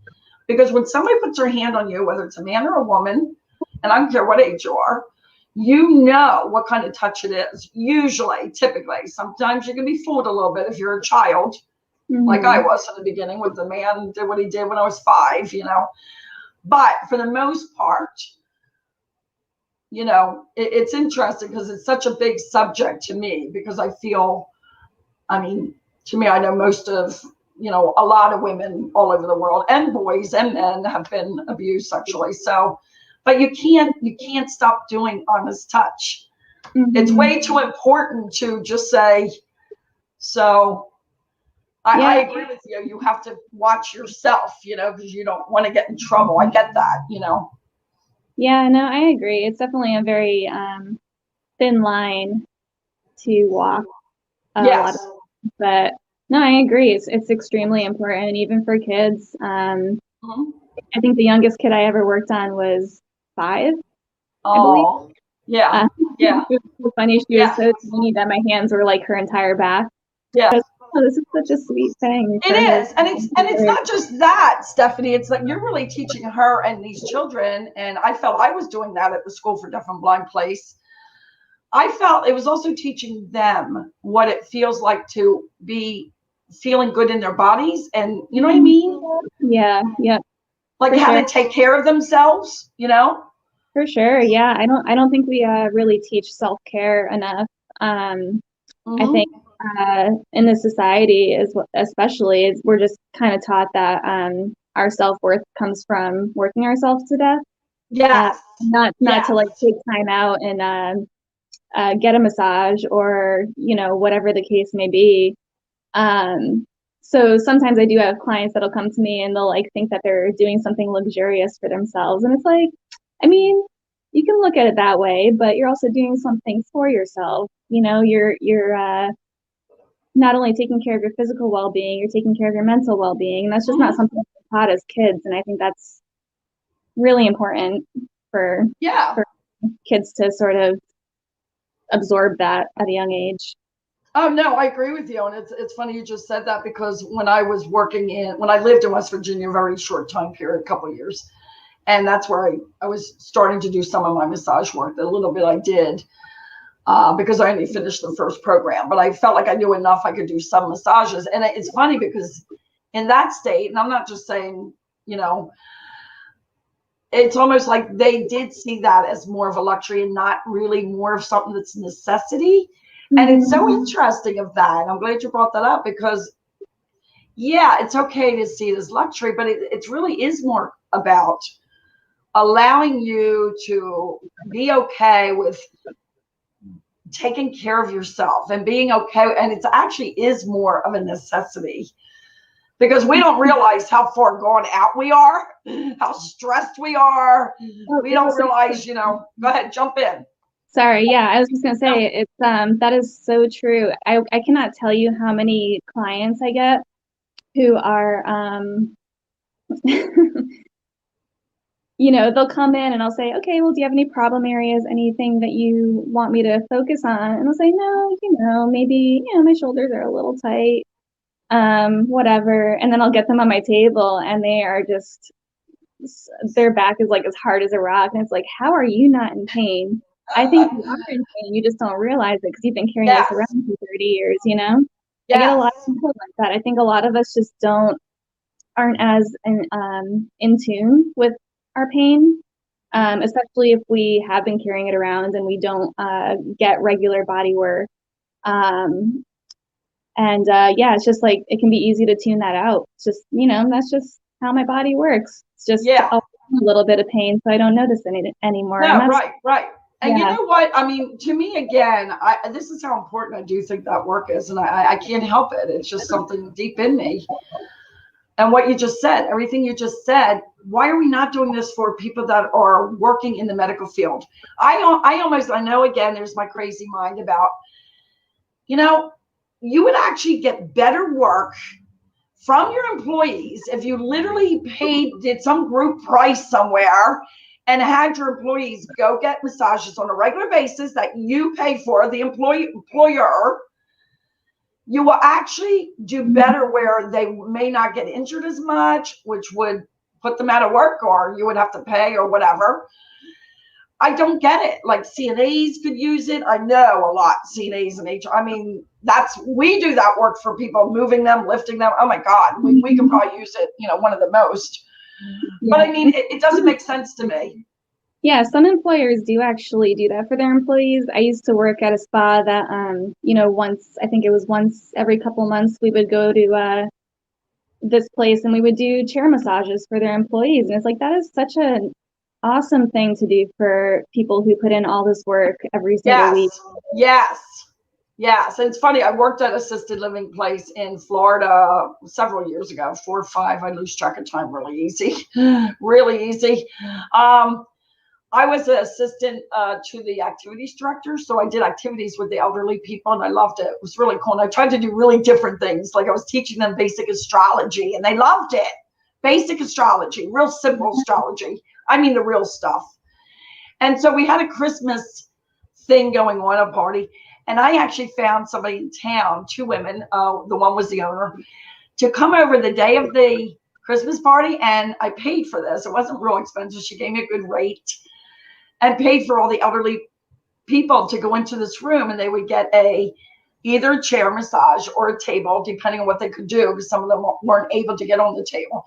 [SPEAKER 2] Because when somebody puts their hand on you, whether it's a man or a woman, and I don't care what age you are, you know what kind of touch it is. Usually, typically. Sometimes you can be fooled a little bit if you're a child. Mm-hmm. Like I was in the beginning with the man did what he did when I was 5, you know. But for the most part, you know, it's interesting because it's such a big subject to me, because I feel, I mean, to me, I know most of, you know, a lot of women all over the world, and boys and men, have been abused sexually. So, but you can't stop doing honest touch. Mm-hmm. It's way too important to just say, so I agree with you. You have to watch yourself, you know, because you don't want to get in trouble. I get that, you know.
[SPEAKER 3] Yeah, no, I agree. It's definitely a very thin line to walk.
[SPEAKER 2] Yes.
[SPEAKER 3] But no, I agree. It's extremely important, and even for kids. Mm-hmm. I think the youngest kid I ever worked on was 5.
[SPEAKER 2] Oh, I believe. Yeah. Yeah.
[SPEAKER 3] It was so funny. She was so tiny that my hands were like her entire back.
[SPEAKER 2] Yeah.
[SPEAKER 3] Oh, this is such a sweet thing.
[SPEAKER 2] It is. And it's not just that, Stephanie. It's like you're really teaching her and these children. And I felt I was doing that at the School for Deaf and Blind place. I felt it was also teaching them what it feels like to be feeling good in their bodies. And you know what I mean?
[SPEAKER 3] Yeah. Yeah.
[SPEAKER 2] Like how to take care of themselves, you know?
[SPEAKER 3] For sure. Yeah. I don't think we really teach self-care enough. Mm-hmm. I think in the society especially is we're just kind of taught that our self-worth comes from working ourselves to death.
[SPEAKER 2] Yes.
[SPEAKER 3] Not to like take time out and get a massage or, you know, whatever the case may be. So sometimes I do have clients that'll come to me and they'll like think that they're doing something luxurious for themselves. And it's like, I mean, you can look at it that way, but you're also doing something for yourself. You know, you're not only taking care of your physical well-being, you're taking care of your mental well-being. And that's just not something we're taught as kids. And I think that's really important for kids to sort of absorb that at a young age.
[SPEAKER 2] Oh, no, I agree with you. And it's funny you just said that, because when I lived in West Virginia, a very short time period, a couple of years, and that's where I was starting to do some of my massage work. The little bit I did, because I only finished the first program, but I felt like I knew enough I could do some massages. And it's funny because in that state, and I'm not just saying, you know, it's almost like they did see that as more of a luxury and not really more of something that's a necessity. And it's so interesting of that. And I'm glad you brought that up, because yeah, it's okay to see it as luxury, but it really is more about allowing you to be okay with taking care of yourself and being okay. And it actually is more of a necessity, because we don't realize how far gone out we are, how stressed we are. We don't realize, go ahead, jump in.
[SPEAKER 3] Sorry, yeah, I was just gonna say it's that is so true. I cannot tell you how many clients I get who are they'll come in and I'll say, okay, well, do you have any problem areas, anything that you want me to focus on? And they'll say, no, maybe, my shoulders are a little tight, whatever. And then I'll get them on my table and they are just, their back is like as hard as a rock. And it's like, how are you not in pain? I think you are in pain. You just don't realize it because you've been carrying this around for 30 years, I get a lot of people like that. I think a lot of us just aren't as in tune with our pain, especially if we have been carrying it around and we don't get regular body work. It's just like it can be easy to tune that out. It's just, that's just how my body works. It's just a little bit of pain, so I don't notice anymore.
[SPEAKER 2] No, right. And you know what? I mean, to me, again, this is how important I do think that work is, and I can't help it. It's just something deep in me. And what you just said, everything you just said, why are we not doing this for people that are working in the medical field? I know, again, there's my crazy mind about, you would actually get better work from your employees if you literally did some group price somewhere and had your employees go get massages on a regular basis that you pay for, the employer. You will actually do better where they may not get injured as much, which would put them out of work, or you would have to pay or whatever. I don't get it. Like CNAs could use it. I know a lot, CNAs and HR. I mean, we do that work for people, moving them, lifting them. Oh my God, we can probably use it, one of the most. But I mean, it doesn't make sense to me.
[SPEAKER 3] Yeah, some employers do actually do that for their employees. I used to work at a spa that, once every couple months, we would go to this place and we would do chair massages for their employees. And it's like, that is such an awesome thing to do for people who put in all this work every single week.
[SPEAKER 2] Yes. And it's funny, I worked at an assisted living place in Florida several years ago, 4 or 5. I lose track of time really easy. I was an assistant to the activities director. So I did activities with the elderly people and I loved it. It was really cool. And I tried to do really different things. Like I was teaching them basic astrology and they loved it. Basic astrology, real simple astrology. I mean, the real stuff. And so we had a Christmas thing going on, a party. And I actually found somebody in town, 2 women, the one was the owner, to come over the day of the Christmas party. And I paid for this. It wasn't real expensive. She gave me a good rate. And paid for all the elderly people to go into this room and they would get either a chair massage or a table, depending on what they could do, because some of them weren't able to get on the table.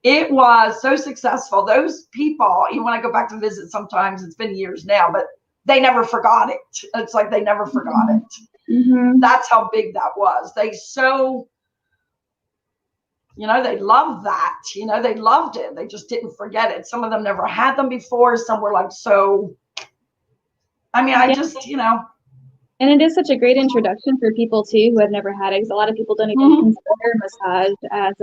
[SPEAKER 2] It was so successful. Those people, even when I go back to visit sometimes, it's been years now, but they never forgot it. It's like they never forgot it. Mm-hmm. That's how big that was. They loved that, they loved it. They just didn't forget it. Some of them never had them before. Some were like, And
[SPEAKER 3] it is such a great introduction for people too, who have never had it. Because a lot of people don't even consider massage as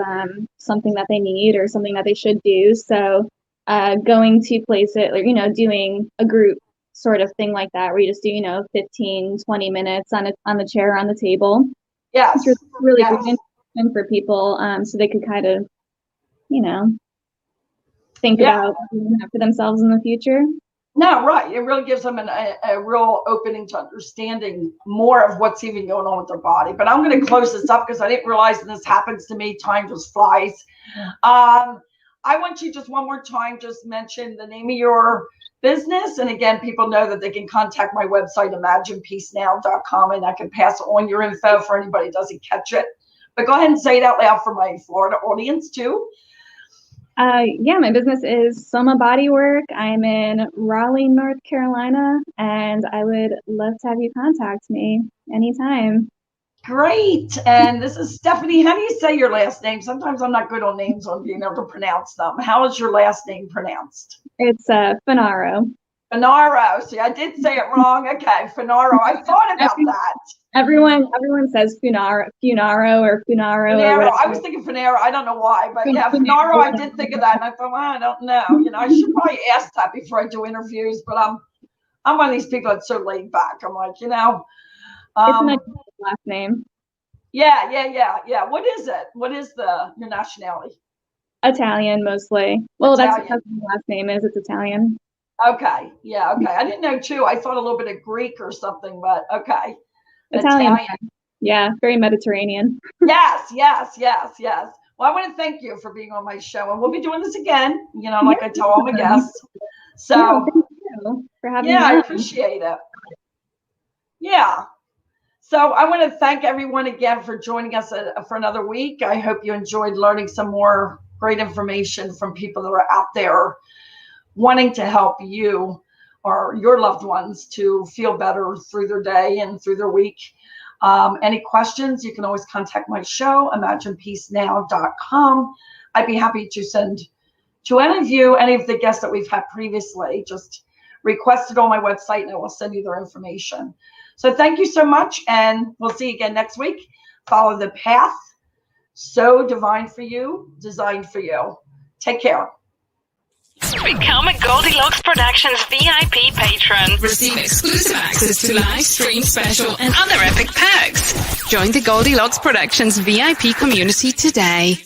[SPEAKER 3] something that they need or something that they should do. So going to place it, or, doing a group sort of thing like that, where you just do, 15, 20 minutes on the chair or on the table.
[SPEAKER 2] Yeah.
[SPEAKER 3] It's really great for people, so they could kind of, think about for themselves in the future.
[SPEAKER 2] No, right. It really gives them a real opening to understanding more of what's even going on with their body. But I'm going to close this up because I didn't realize when this happens to me, time just flies. I want you just one more time, just mention the name of your business. And again, people know that they can contact my website, imaginepeacenow.com, and I can pass on your info for anybody who doesn't catch it. But go ahead and say it out loud for my Florida audience too.
[SPEAKER 3] My business is Soma Bodywork. I'm in Raleigh, North Carolina, and I would love to have you contact me anytime.
[SPEAKER 2] Great. And this is Stephanie. How do you say your last name? Sometimes I'm not good on names, on being able to pronounce them. How is your last name pronounced?
[SPEAKER 3] It's Funaro.
[SPEAKER 2] Funaro. See, I did say it wrong. Okay, Funaro. I thought about that.
[SPEAKER 3] Everyone says Funaro or Funaro.
[SPEAKER 2] Funaro. I was thinking Funaro. I don't know why, but yeah, Funaro. I did think of that, and I thought, well, I don't know. I should probably ask that before I do interviews. But I'm one of these people that's so laid back. I'm like,
[SPEAKER 3] it's a nice last name.
[SPEAKER 2] Yeah. What is it? What is your nationality?
[SPEAKER 3] Italian, mostly. Well,
[SPEAKER 2] Italian.
[SPEAKER 3] that's what my last name is. It's Italian.
[SPEAKER 2] Okay. Yeah. Okay. I didn't know too. I thought a little bit of Greek or something, but okay.
[SPEAKER 3] Italian. Yeah, very Mediterranean.
[SPEAKER 2] Yes. Well, I want to thank you for being on my show, and we'll be doing this again. Like I tell all my guests. So
[SPEAKER 3] thank you for having me.
[SPEAKER 2] Yeah, I appreciate it. Yeah. So I want to thank everyone again for joining us for another week. I hope you enjoyed learning some more great information from people that are out there wanting to help you or your loved ones to feel better through their day and through their week. Any questions, you can always contact my show, imaginepeacenow.com. I'd be happy to send to any of the guests that we've had previously. Just request it on my website and I will send you their information. So thank you so much, and we'll see you again next week. Follow the path. So divine for you, designed for you. Take care.
[SPEAKER 1] Become a Goldylocks Productions VIP patron. Receive exclusive access to live stream special and other epic perks. Join the Goldylocks Productions VIP community today.